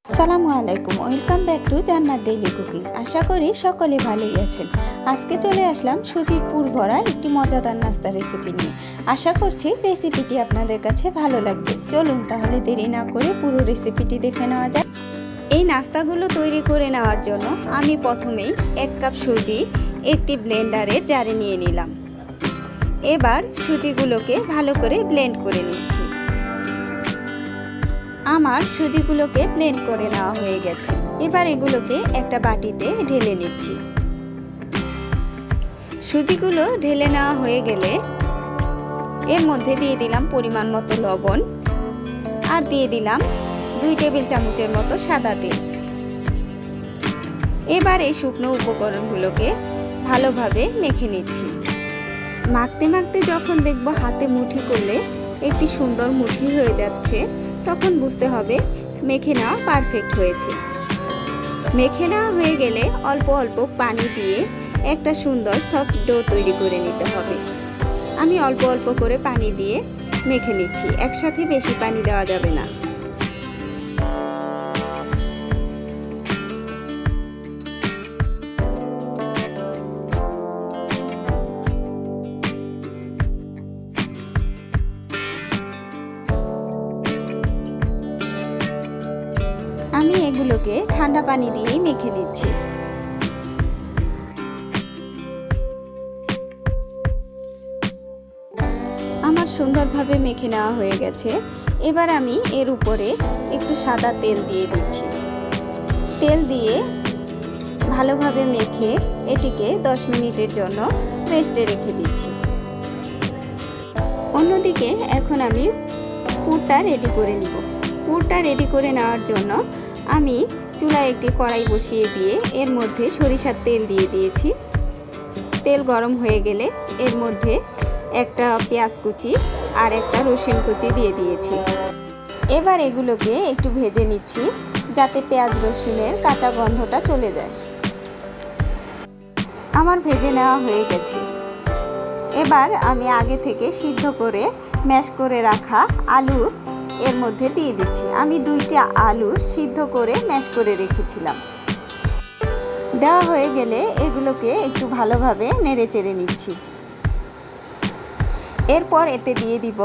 আসসালামু আলাইকুম, welcome back to জান্নাত ডেইলি কুকিং। আশা করি সকলে ভালোই আছেন। আজকে চলে আসলাম সুজির পুর ভরা একটি মজাদার নাস্তা রেসিপি নিয়ে। আশা করছি রেসিপিটি আপনাদের কাছে ভালো লাগবে। চলুন তাহলে দেরি না করে পুরো রেসিপিটি দেখে নেওয়া যাক। এই নাস্তাগুলো তৈরি করে নেওয়ার জন্য আমি প্রথমেই 1 কাপ সুজি একটি ব্লেন্ডারের জারে নিয়ে নিলাম। এবার সুজিগুলোকে ভালো করে ব্লেন্ড করে নিচ্ছি। আমার সুজিগুলোকে ব্লেন্ড করে নেওয়া হয়ে গেছে। এবার এগুলোকে একটা বাটিতে ঢেলে নিচ্ছি। সুজিগুলো ঢেলে নেওয়া হয়ে গেলে এর মধ্যে দিয়ে দিলাম পরিমাণ মতো লবণ আর দিয়ে দিলাম 2 টেবিল চামচের মতো সাদা তেল। এবার এই শুকনো উপকরণগুলোকে ভালোভাবে মেখে নিচ্ছি। মাখতে মাখতে যখন দেখব হাতে মুঠি করলে একটি সুন্দর মুঠি হয়ে যাচ্ছে, তখন বুঝতে হবে মেখে নেওয়া পারফেক্ট হয়েছে। মেখে নেওয়া হয়ে গেলে অল্প অল্প পানি দিয়ে একটা সুন্দর সফট ডো তৈরি করে নিতে হবে। আমি অল্প অল্প করে পানি দিয়ে মেখে নিচ্ছি, একসাথে বেশি পানি দেওয়া যাবে না। আমি এগুলোকে ঠান্ডা পানি দিয়েই মেখে নিচ্ছি। আমার সুন্দরভাবে মেখে নেওয়া হয়ে গেছে। এবার আমি এর উপরে একটু সাদা তেল দিয়ে দিচ্ছি। তেল দিয়ে ভালোভাবে মেখে এটিকে 10 মিনিটের জন্য রেস্টে রেখে দিচ্ছি। অন্যদিকে এখন আমি পুরটা রেডি করে নিব। পুরটা রেডি করে নেওয়ার জন্য আমি চুলায় একটি কড়াই বসিয়ে দিয়ে এর মধ্যে সরিষার তেল দিয়ে দিয়েছি। তেল গরম হয়ে গেলে এর মধ্যে একটা পেঁয়াজ কুচি আর একটা রসুন কুচি দিয়ে দিয়েছি। এবার এগুলোকে একটু ভেজে নিচ্ছি যাতে পেঁয়াজ রসুনের কাঁচা গন্ধটা চলে যায়। আমার ভেজে নেওয়া হয়ে গেছে। এবার আমি আগে থেকে সিদ্ধ করে ম্যাশ করে রাখা আলু এর মধ্যে দিয়ে দিচ্ছি। আমি 2টা আলু সিদ্ধ করে ম্যাশ করে রেখেছিলাম। দেওয়া হয়ে গেলে এগুলোকে একটু ভালোভাবে নেড়ে চেড়ে নিচ্ছি। এরপর এতে দিয়ে দিব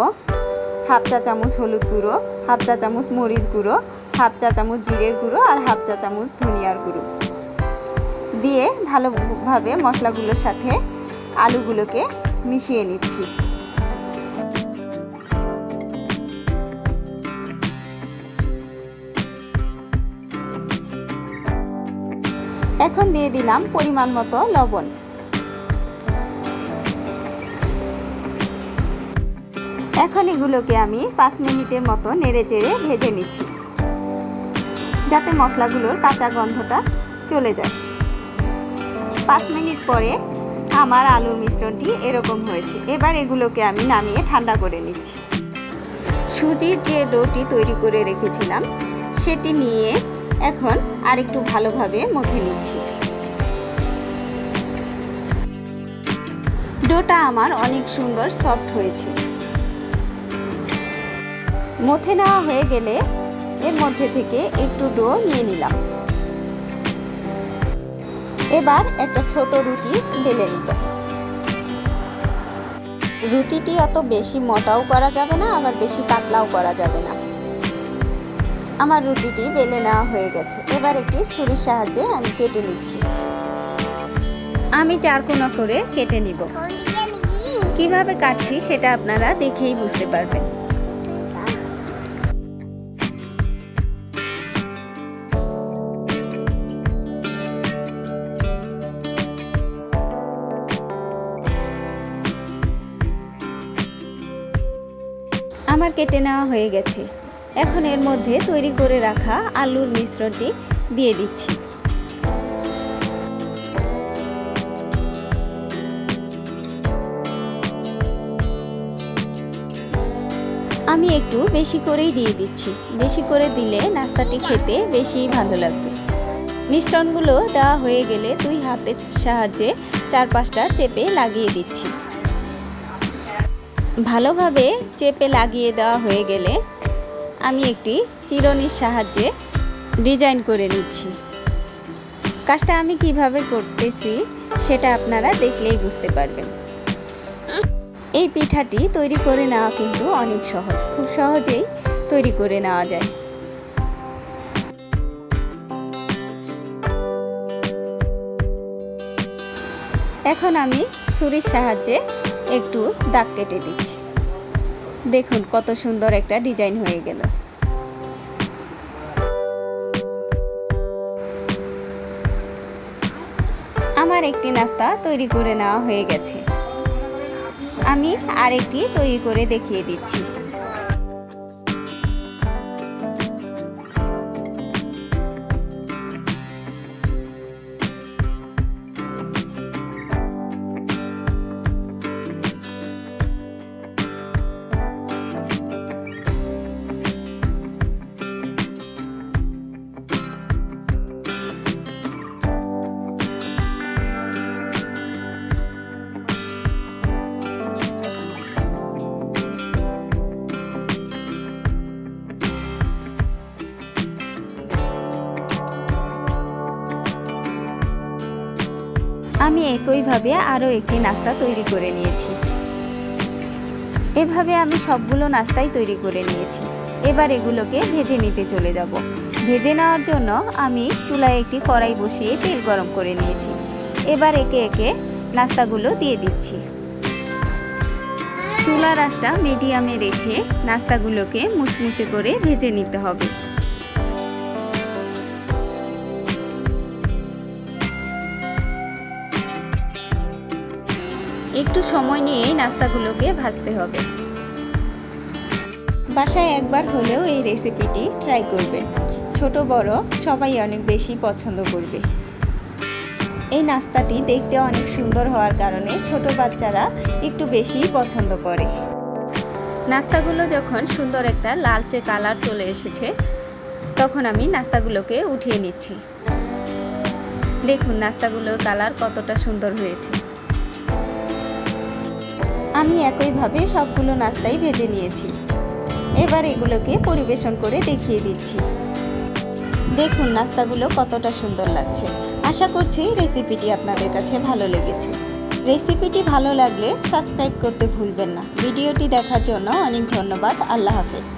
1/2 চা চামচ হলুদ গুঁড়ো, 1/2 চা চামচ মরিচ গুঁড়ো, 1/2 চা চামচ জিরের গুঁড়ো আর 1/2 চা চামচ ধনিয়ার গুঁড়ো দিয়ে ভালোভাবে মশলাগুলোর সাথে আলুগুলোকে মিশিয়ে নিচ্ছি। এখন দিয়ে দিলাম পরিমাণ মতো লবণ। এখন এগুলোকে আমি 5 মিনিটের মতো নেড়ে চেড়ে ভেজে নিচ্ছি যাতে মশলাগুলোর কাঁচা গন্ধটা চলে যায়। 5 মিনিট পরে আমার আলুর মিশ্রণটি এরকম হয়েছে। এবার এগুলোকে আমি নামিয়ে ঠান্ডা করে নিচ্ছি। সুজির যে ডোটি তৈরি করে রেখেছিলাম সেটি নিয়ে এখন আরেকটু ভালোভাবে মথে নিচ্ছি। ডোটা আমার অনেক সুন্দর সফট হয়েছে। মথে নেওয়া হয়ে গেলে এর মধ্যে থেকে একটু ডো নিয়ে নিলাম। এবার একটা ছোট রুটি বেলে নিব। রুটিটি অত বেশি মোটাও করা যাবে না, আবার বেশি পাতলাও করা যাবে না। আমার রুটিটি বেলে নেওয়া হয়ে গেছে। এবার একটি ছুরির সাহায্যে আমি কেটে নিচ্ছি। আমি 4 কোনা করে কেটে নিব। কিভাবে কাটছি সেটা আপনারা দেখেই বুঝতে পারবেন। আমার কেটে নেওয়া হয়ে গেছে। এখন এর মধ্যে তৈরি করে রাখা আলুর মিশ্রণটি দিয়ে দিচ্ছি। আমি একটু বেশি করেই দিয়ে দিচ্ছি। বেশি করে দিলে নাস্তাটি খেতে বেশি ভালো লাগবে। মিশ্রণগুলো দেওয়া হয়ে গেলে 2 হাতের সাহায্যে 4-5টা চেপে লাগিয়ে দিচ্ছি। ভালোভাবে চেপে লাগিয়ে দেওয়া হয়ে গেলে আমি একটি চিরুনির সাহায্যে ডিজাইন করে নিচ্ছি। কাজটা আমি কিভাবে করতেছি সেটা আপনারা দেখলেই বুঝতে পারবেন। এই পিঠাটি তৈরি করে নেওয়া কিন্তু অনেক সহজ, খুব সহজেই তৈরি করে নেওয়া যায়। এখন আমি ছুরির সাহায্যে একটু দাগ কেটে দিচ্ছি। দেখুন কত সুন্দর একটা ডিজাইন হয়ে গেল। আমার একটি নাস্তা তৈরি করে নেওয়া হয়ে গেছে। আমি আরেকটি তৈরি করে দেখিয়ে দিচ্ছি। আমি একইভাবে আরও একটি নাস্তা তৈরি করে নিয়েছি। এভাবে আমি সবগুলো নাস্তাই তৈরি করে নিয়েছি। এবার এগুলোকে ভেজে নিতে চলে যাব। ভেজে নেওয়ার জন্য আমি চুলায় একটি কড়াই বসিয়ে তেল গরম করে নিয়েছি। এবার একে একে নাস্তাগুলো দিয়ে দিচ্ছি। চুলার আঁচটা মিডিয়ামে রেখে নাস্তাগুলোকে মুচমুচে করে ভেজে নিতে হবে। একটু সময় নিয়ে নাস্তাগুলোকে ভাজতে হবে। বাসায় একবার হলেও এই রেসিপিটি ট্রাই করবেন। ছোট বড় সবাই অনেক বেশি পছন্দ করবে। এই নাস্তাটি দেখতে অনেক সুন্দর হওয়ার কারণে ছোট বাচ্চারা একটু বেশিই পছন্দ করে। নাস্তাগুলো যখন সুন্দর একটা লালচে কালার চলে এসেছে তখন আমি নাস্তাগুলোকে উঠিয়ে নিচ্ছি। দেখুন নাস্তাগুলোর কালার কতটা সুন্দর হয়েছে। আমি একইভাবে সবগুলো নাস্তাই ভেজে নিয়েছি। এবার এগুলোকে পরিবেশন করে দেখিয়ে দিচ্ছি। দেখুন নাস্তাগুলো কতটা সুন্দর লাগছে। আশা করছি রেসিপিটি আপনাদের কাছে ভালো লেগেছে। রেসিপিটি ভালো লাগলে সাবস্ক্রাইব করতে ভুলবেন না। ভিডিওটি দেখার জন্য অনেক ধন্যবাদ। আল্লাহ হাফেজ।